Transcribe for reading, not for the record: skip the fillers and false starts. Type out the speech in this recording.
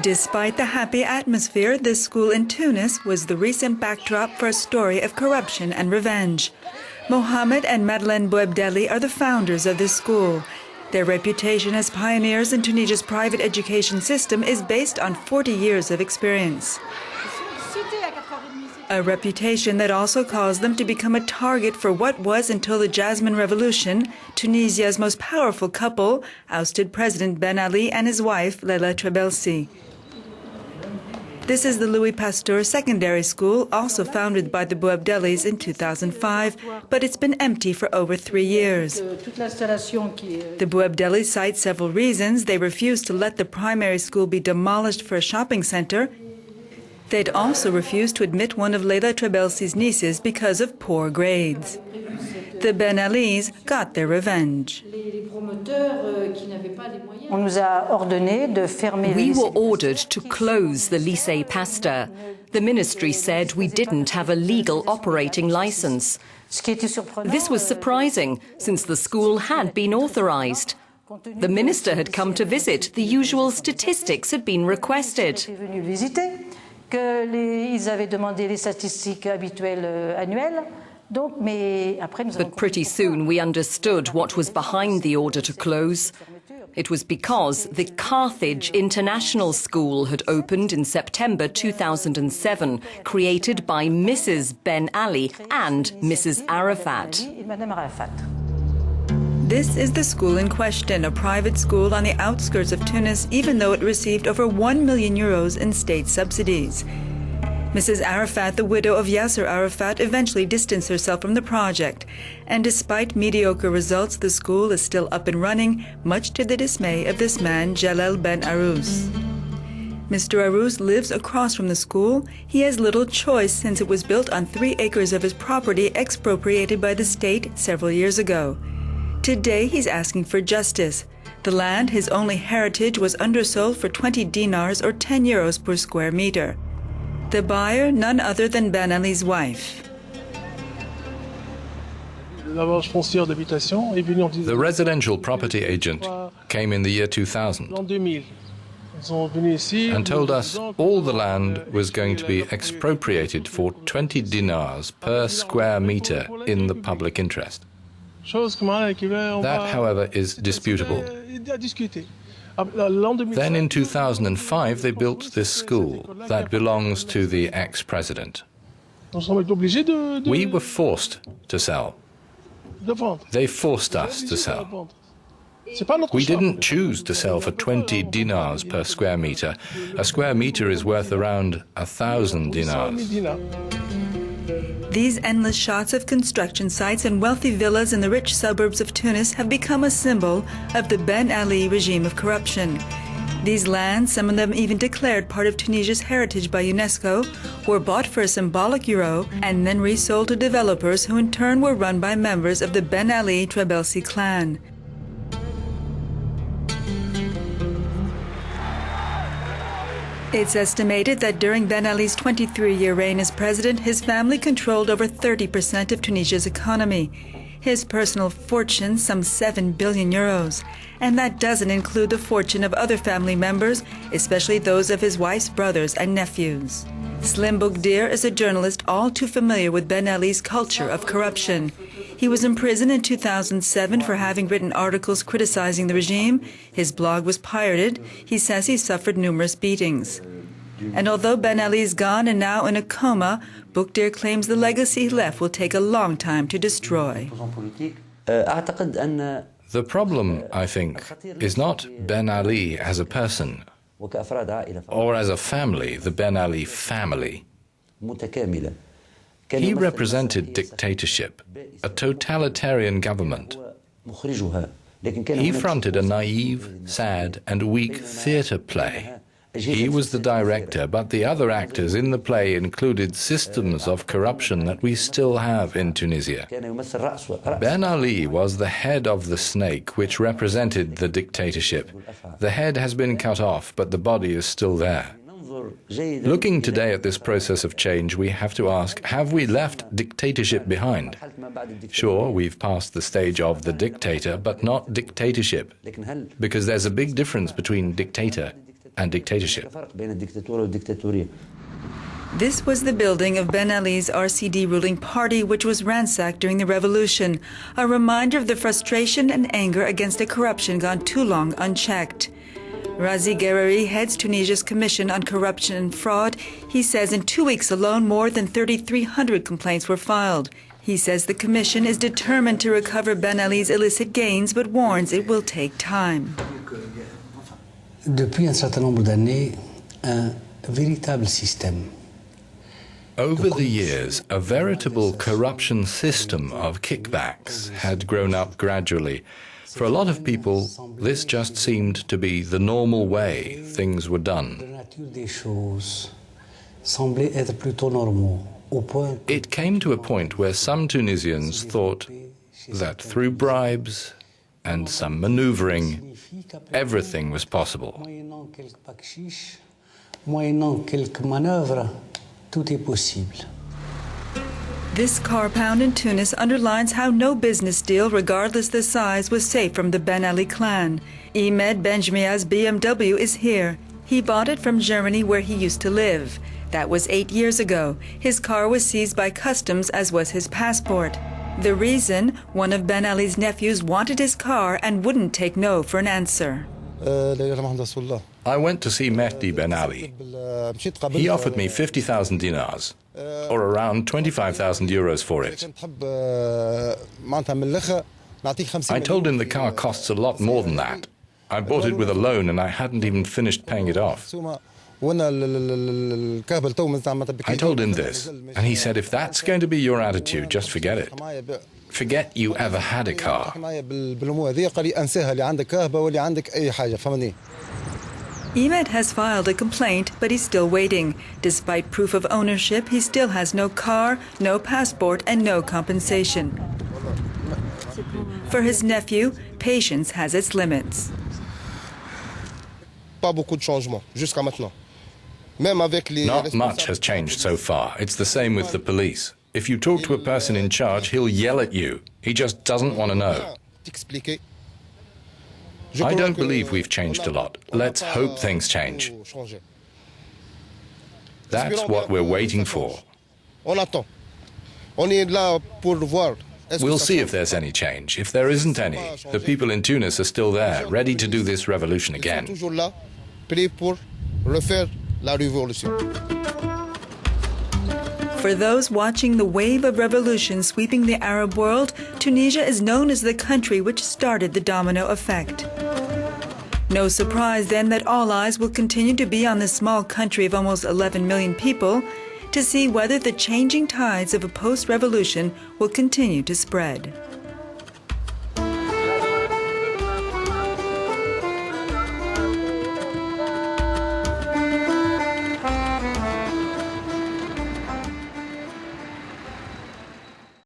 Despite the happy atmosphere, this school in Tunis was the recent backdrop for a story of corruption and revenge. Mohamed and Madeleine Boebdeli are the founders of this school. Their reputation as pioneers in Tunisia's private education system is based on 40 years of experience. A reputation that also caused them to become a target for what was, until the Jasmine Revolution, Tunisia's most powerful couple, ousted President Ben Ali and his wife, Leila Trabelsi. This is the Louis Pasteur Secondary School, also founded by the Boebdelis in 2005, but it's been empty for over 3 years. The Boebdelis cite several reasons. They refused to let the primary school be demolished for a shopping center. They'd also refused to admit one of Leila Trabelsi's nieces because of poor grades. The Ben Alis got their revenge. We were ordered to close the Lycée Pasteur. The ministry said we didn't have a legal operating license. This was surprising, since the school had been authorized. The minister had come to visit. The usual statistics had been requested. But pretty soon we understood what was behind the order to close. It was because the Carthage International School had opened in September 2007, created by Mrs. Ben Ali and Mrs. Arafat. This is the school in question, a private school on the outskirts of Tunis, even though it received over 1 million euros in state subsidies. Mrs. Arafat, the widow of Yasser Arafat, eventually distanced herself from the project. And despite mediocre results, the school is still up and running, much to the dismay of this man, Jalal Ben Arous. Mr. Arous lives across from the school. He has little choice since it was built on 3 acres of his property expropriated by the state several years ago. Today he's asking for justice. The land, his only heritage, was undersold for 20 dinars or 10 euros per square meter. The buyer, none other than Ben Ali's wife. The residential property agent came in the year 2000 and told us all the land was going to be expropriated for 20 dinars per square meter in the public interest. That, however, is disputable. Then in 2005 they built this school that belongs to the ex-president. We were forced to sell. They forced us to sell. We didn't choose to sell for 20 dinars per square meter. A square meter is worth around 1,000 dinars. These endless shots of construction sites and wealthy villas in the rich suburbs of Tunis have become a symbol of the Ben Ali regime of corruption. These lands, some of them even declared part of Tunisia's heritage by UNESCO, were bought for a symbolic euro and then resold to developers who in turn were run by members of the Ben Ali Trabelsi clan. It's estimated that during Ben Ali's 23-year reign as president, his family controlled over 30% of Tunisia's economy. His personal fortune, some 7 billion euros. And that doesn't include the fortune of other family members, especially those of his wife's brothers and nephews. Slim Boukdir is a journalist all too familiar with Ben Ali's culture of corruption. He was imprisoned in 2007 for having written articles criticizing the regime. His blog was pirated. He says he suffered numerous beatings. And although Ben Ali is gone and now in a coma, Boukdir claims the legacy he left will take a long time to destroy. The problem, I think, is not Ben Ali as a person or as a family, the Ben Ali family. He represented dictatorship, a totalitarian government. He fronted a naive, sad and weak theatre play. He was the director, but the other actors in the play included systems of corruption that we still have in Tunisia. Ben Ali was the head of the snake which represented the dictatorship. The head has been cut off, but the body is still there. Looking today at this process of change, we have to ask, have we left dictatorship behind? Sure, we've passed the stage of the dictator, but not dictatorship, because there's a big difference between dictator and dictatorship. This was the building of Ben Ali's RCD ruling party, which was ransacked during the revolution, a reminder of the frustration and anger against a corruption gone too long unchecked. Razi Gerari heads Tunisia's Commission on Corruption and Fraud. He says in 2 weeks alone, more than 3,300 complaints were filed. He says the Commission is determined to recover Ben Ali's illicit gains, but warns it will take time. Depuis un certain nombre d'années, un véritable système. Over the years, a veritable corruption system of kickbacks had grown up gradually. For a lot of people, this just seemed to be the normal way things were done. It came to a point where some Tunisians thought that through bribes and some maneuvering, everything was possible. This car pound in Tunis underlines how no business deal, regardless the size, was safe from the Ben Ali clan. Ahmed Benjmia's BMW is here. He bought it from Germany, where he used to live. That was 8 years ago. His car was seized by customs, as was his passport. The reason? One of Ben Ali's nephews wanted his car and wouldn't take no for an answer. I went to see Mehdi Ben Ali. He offered me 50,000 dinars, or around 25,000 euros for it. I told him the car costs a lot more than that. I bought it with a loan and I hadn't even finished paying it off. I told him this, and he said, if that's going to be your attitude, just forget it. Forget you ever had a car. Ahmed has filed a complaint, but he's still waiting. Despite proof of ownership, he still has no car, no passport, and no compensation. For his nephew, patience has its limits. Not much has changed so far. It's the same with the police. If you talk to a person in charge, he'll yell at you. He just doesn't want to know. I don't believe we've changed a lot. Let's hope things change. That's what we're waiting for. We'll see if there's any change. If there isn't any, the people in Tunis are still there, ready to do this revolution again. For those watching the wave of revolution sweeping the Arab world, Tunisia is known as the country which started the domino effect. No surprise then that all eyes will continue to be on this small country of almost 11 million people to see whether the changing tides of a post-revolution will continue to spread.